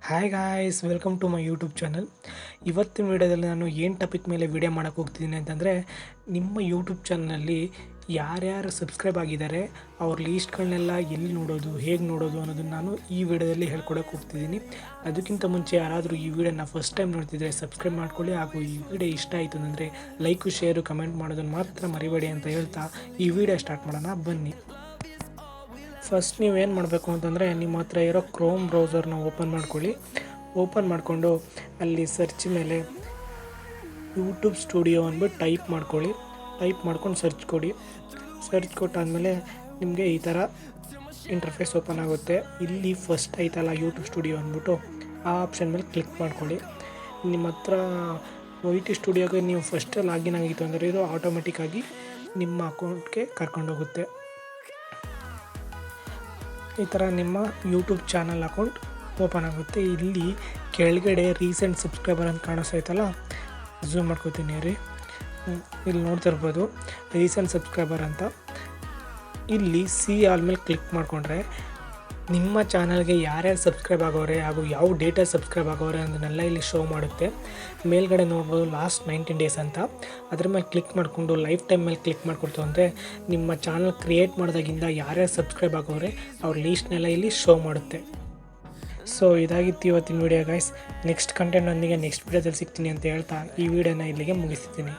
Hi guys, welcome to my YouTube channel. ಇವತ್ತಿನ ವೀಡಿಯೋದಲ್ಲಿ ನಾನು ಏನು ಟಾಪಿಕ್ ಮೇಲೆ ವೀಡಿಯೋ ಮಾಡೋಕ್ಕೆ ಹೋಗ್ತಿದ್ದೀನಿ ಅಂತಂದರೆ, ನಿಮ್ಮ ಯೂಟ್ಯೂಬ್ ಚಾನಲಲ್ಲಿ ಯಾರ್ಯಾರು ಸಬ್ಸ್ಕ್ರೈಬ್ ಆಗಿದ್ದಾರೆ ಅವ್ರ ಲೀಸ್ಟ್ಗಳನ್ನೆಲ್ಲ ಎಲ್ಲಿ ನೋಡೋದು, ಹೇಗೆ ನೋಡೋದು ಅನ್ನೋದನ್ನು ನಾನು ಈ ವಿಡಿಯೋದಲ್ಲಿ ಹೇಳ್ಕೊಡೋಕೆ ಹೋಗ್ತಿದ್ದೀನಿ. ಅದಕ್ಕಿಂತ ಮುಂಚೆ ಯಾರಾದರೂ ಈ ವಿಡಿಯೋನ ಫಸ್ಟ್ ಟೈಮ್ ನೋಡ್ತಿದ್ರೆ ಸಬ್ಸ್ಕ್ರೈಬ್ ಮಾಡ್ಕೊಳ್ಳಿ. ಹಾಗೂ ಈ ವಿಡಿಯೋ ಇಷ್ಟ ಆಯಿತು ಅಂದರೆ ಲೈಕು, ಶೇರು, ಕಮೆಂಟ್ ಮಾಡೋದನ್ನು ಮಾತ್ರ ಮರಿಬೇಡಿ ಅಂತ ಹೇಳ್ತಾ ಈ ವಿಡಿಯೋ ಸ್ಟಾರ್ಟ್ ಮಾಡೋಣ, ಬನ್ನಿ. ಫಸ್ಟ್ ನೀವೇನು ಮಾಡಬೇಕು ಅಂತಂದರೆ, ನಿಮ್ಮ ಹತ್ರ ಇರೋ ಕ್ರೋಮ್ ಬ್ರೌಸರ್ನ ಓಪನ್ ಮಾಡ್ಕೊಳ್ಳಿ. ಓಪನ್ ಮಾಡಿಕೊಂಡು ಅಲ್ಲಿ ಸರ್ಚ್ ಮೇಲೆ ಯೂಟ್ಯೂಬ್ ಸ್ಟುಡಿಯೋ ಅಂದ್ಬಿಟ್ಟು ಟೈಪ್ ಮಾಡ್ಕೊಳ್ಳಿ. ಟೈಪ್ ಮಾಡ್ಕೊಂಡು ಸರ್ಚ್ ಕೊಡಿ. ಸರ್ಚ್ ಕೊಟ್ಟಾದಮೇಲೆ ನಿಮಗೆ ಈ ಥರ ಇಂಟರ್ಫೇಸ್ ಓಪನ್ ಆಗುತ್ತೆ. ಇಲ್ಲಿ ಫಸ್ಟ್ ಐತಲ್ಲ ಯೂಟ್ಯೂಬ್ ಸ್ಟುಡಿಯೋ ಅಂದ್ಬಿಟ್ಟು ಆ ಆಪ್ಷನ್ ಮೇಲೆ ಕ್ಲಿಕ್ ಮಾಡ್ಕೊಳ್ಳಿ. ನಿಮ್ಮ ಹತ್ರ ಯೂಟ್ಯೂಬ್ ಸ್ಟುಡಿಯೋಗೆ ನೀವು ಫಸ್ಟ್ ಲಾಗಿನ್ ಆಗಿತ್ತು ಅಂದರೆ ಇದು ಆಟೋಮೆಟಿಕ್ಕಾಗಿ ನಿಮ್ಮ ಅಕೌಂಟ್ಗೆ ಕರ್ಕೊಂಡೋಗುತ್ತೆ. ಈ ಥರ ನಿಮ್ಮ ಯೂಟ್ಯೂಬ್ ಚಾನಲ್ ಅಕೌಂಟ್ ಓಪನ್ ಆಗುತ್ತೆ. ಇಲ್ಲಿ ಕೆಳಗಡೆ ರೀಸೆಂಟ್ ಸಬ್ಸ್ಕ್ರೈಬರ್ ಅಂತ ಕಾಣಿಸ್ತೈತಲ್ಲ, ಝೂಮ್ ಮಾಡ್ಕೋತೀನಿ ರೀ. ಇಲ್ಲಿ ನೋಡ್ತಿರ್ಬೋದು ರೀಸೆಂಟ್ ಸಬ್ಸ್ಕ್ರೈಬರ್ ಅಂತ. ಇಲ್ಲಿ ಸಿ ಆಲ್ ಮೇಲೆ ಕ್ಲಿಕ್ ಮಾಡಿಕೊಂಡ್ರೆ ನಿಮ್ಮ ಚಾನಲ್ಗೆ ಯಾರ್ಯಾರು ಸಬ್ಸ್ಕ್ರೈಬ್ ಆಗೋರೆ ಹಾಗೂ ಯಾವ ಡೇಟಾ ಸಬ್ಸ್ಕ್ರೈಬ್ ಆಗೋರೆ ಅದನ್ನೆಲ್ಲ ಇಲ್ಲಿ ಶೋ ಮಾಡುತ್ತೆ. ಮೇಲ್ಗಡೆ ನೋಡ್ಬೋದು ಲಾಸ್ಟ್ 19 ಡೇಸ್ ಅಂತ. ಅದ್ರ ಮೇಲೆ ಕ್ಲಿಕ್ ಮಾಡಿಕೊಂಡು ಲೈಫ್ ಟೈಮ್ ಮೇಲೆ ಕ್ಲಿಕ್ ಮಾಡಿಕೊಡ್ತು ಅಂದರೆ ನಿಮ್ಮ ಚಾನಲ್ ಕ್ರಿಯೇಟ್ ಮಾಡಿದಾಗಿಂದ ಯಾರ್ಯಾರು ಸಬ್ಸ್ಕ್ರೈಬ್ ಆಗೋರೆ ಅವ್ರ ಲೀಸ್ಟ್ನೆಲ್ಲ ಇಲ್ಲಿ ಶೋ ಮಾಡುತ್ತೆ. ಸೊ ಇದಾಗಿತ್ತು ಇವತ್ತಿನ ವೀಡಿಯೋ ಗೈಸ್. ನೆಕ್ಸ್ಟ್ ಕಂಟೆಂಟ್ನೊಂದಿಗೆ ನೆಕ್ಸ್ಟ್ ವೀಡಿಯೋದಲ್ಲಿ ಸಿಗ್ತೀನಿ ಅಂತ ಹೇಳ್ತಾ ಈ ವಿಡಿಯೋನ ಇಲ್ಲಿಗೆ ಮುಗಿಸ್ತೀನಿ.